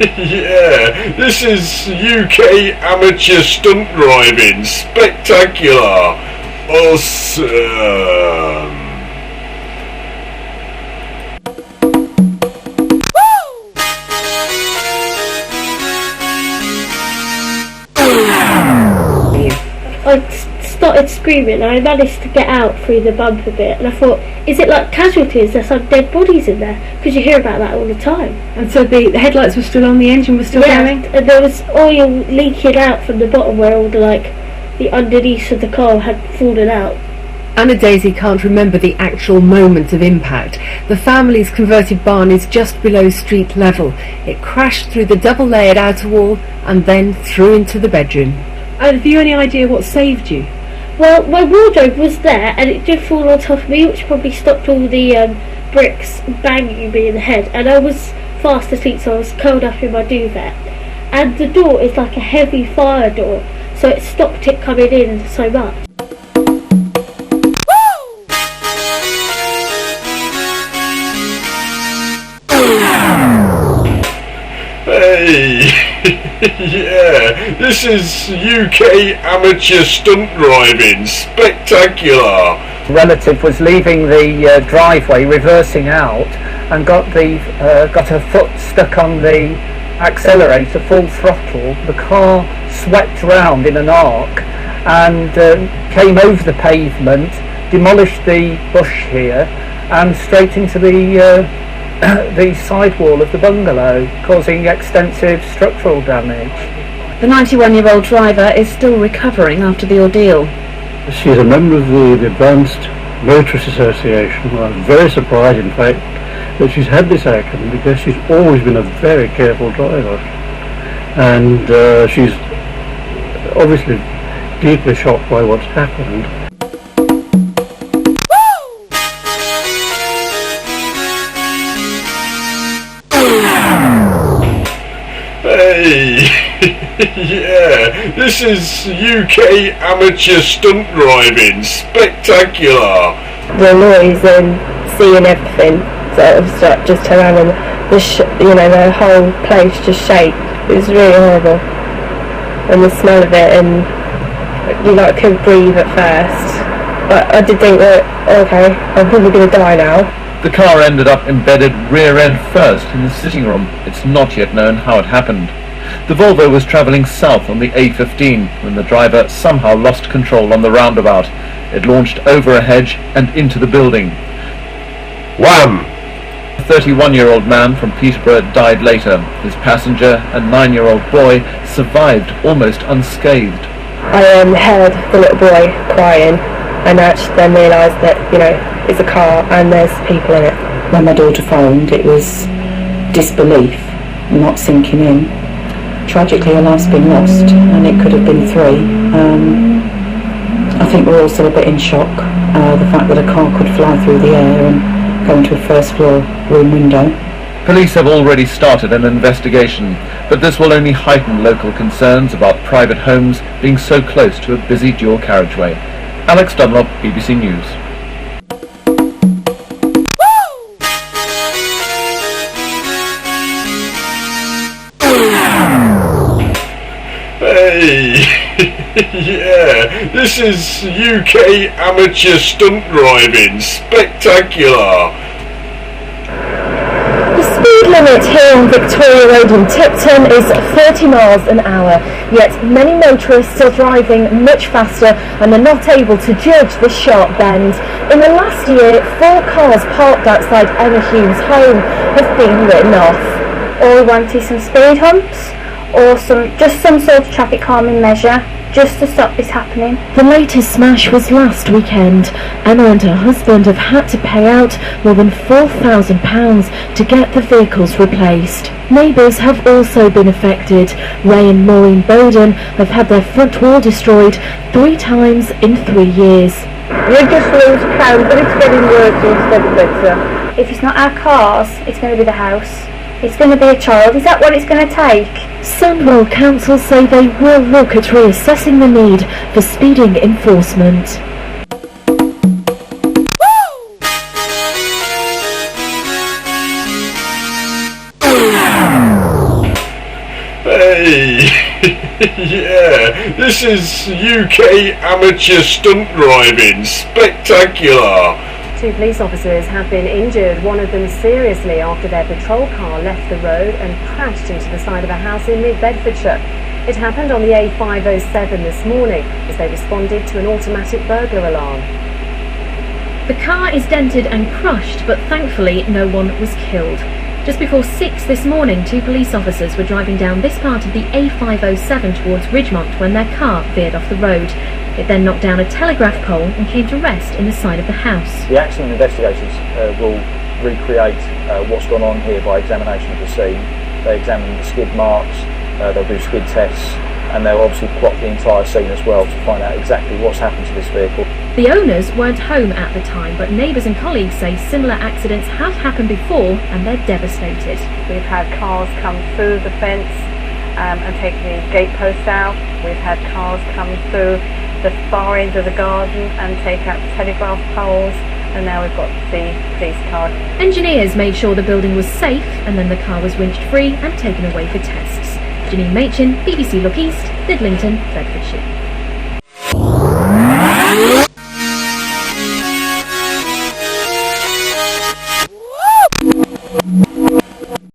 Yeah, this is UK amateur stunt driving. Spectacular. Awesome. I started screaming and I managed to get out through the bumper bit, and I thought, is it like casualties? There's some dead bodies in there, because you hear about that all the time. And so the headlights were still on, the engine was still going? And there was oil leaking out from the bottom where all the underneath of the car had fallen out. Anna Daisy can't remember the actual moment of impact. The family's converted barn is just below street level. It crashed through the double-layered outer wall and then through into the bedroom. And have you any idea what saved you? Well, my wardrobe was there and it did fall on top of me, which probably stopped all the bricks banging me in the head, and I was fast asleep, so I was curled up in my duvet. And the door is like a heavy fire door, so it stopped it coming in so much. Hey, yeah, this is UK amateur stunt driving. Spectacular. Relative was leaving the driveway, reversing out, and got her foot stuck on the accelerator, full throttle. The car swept round in an arc and came over the pavement, demolished the bush here, and straight into the side wall of the bungalow, causing extensive structural damage. The 91-year-old driver is still recovering after the ordeal. She's a member of the Advanced Motorists Association. I'm very surprised, in fact, that she's had this accident, because she's always been a very careful driver. And she's obviously deeply shocked by what's happened. Hey, yeah, this is UK amateur stunt driving. Spectacular. The noise and seeing everything sort of just turn around, and the whole place just shake. It was really horrible, and the smell of it, and I couldn't breathe at first. But I did think that, okay, I'm probably going to die now. The car ended up embedded rear end first in the sitting room. It's not yet known how it happened. The Volvo was travelling south on the A15 when the driver somehow lost control on the roundabout. It launched over a hedge and into the building. Wham! A 31-year-old man from Peterborough died later. His passenger, a 9-year-old boy, survived almost unscathed. I heard the little boy crying, and actually then realised that, it's a car and there's people in it. When my daughter phoned, it was disbelief, not sinking in. Tragically, her life's been lost, and it could have been 3. I think we're all still a bit in shock. The fact that a car could fly through the air and go into a first floor room window. Police have already started an investigation, but this will only heighten local concerns about private homes being so close to a busy dual carriageway. Alex Dunlop, BBC News. Hey, yeah, this is UK amateur stunt driving. Spectacular. The speed limit here on Victoria Road in Tipton is 30 miles an hour, yet many motorists are driving much faster and are not able to judge this sharp bend. In the last year, 4 cars parked outside Emma Hume's home have been written off. All we want is some speed humps, or some sort of traffic calming measure, just to stop this happening. The latest smash was last weekend. Emma and her husband have had to pay out more than £4,000 to get the vehicles replaced. Neighbours have also been affected. Ray and Maureen Bowden have had their front wall destroyed 3 times in 3 years. You just lose count, but it's getting worse instead of better. If it's not our cars, it's going to be the house. It's going to be a child. Is that what it's going to take? Sandwell Council say they will look at reassessing the need for speeding enforcement. Yeah, this is UK amateur stunt driving. Spectacular. 2 police officers have been injured, one of them seriously after their patrol car left the road and crashed into the side of a house in mid-Bedfordshire. It happened on the A507 this morning as they responded to an automatic burglar alarm. The car is dented and crushed, but thankfully no one was killed. Just before 6 this morning, 2 police officers were driving down this part of the A507 towards Ridgemont when their car veered off the road. It then knocked down a telegraph pole and came to rest in the side of the house. The accident investigators will recreate what's gone on here by examination of the scene. They examine the skid marks, they'll do skid tests, and they'll obviously plot the entire scene as well to find out exactly what's happened to this vehicle. The owners weren't home at the time, but neighbours and colleagues say similar accidents have happened before and they're devastated. We've had cars come through the fence and take the gate post out. We've had cars come through the far end of the garden and take out telegraph poles, and now we've got the police car. Engineers made sure the building was safe and then the car was winched free and taken away for tests. Janine Machin, BBC Look East, Lidlington, Bedfordshire.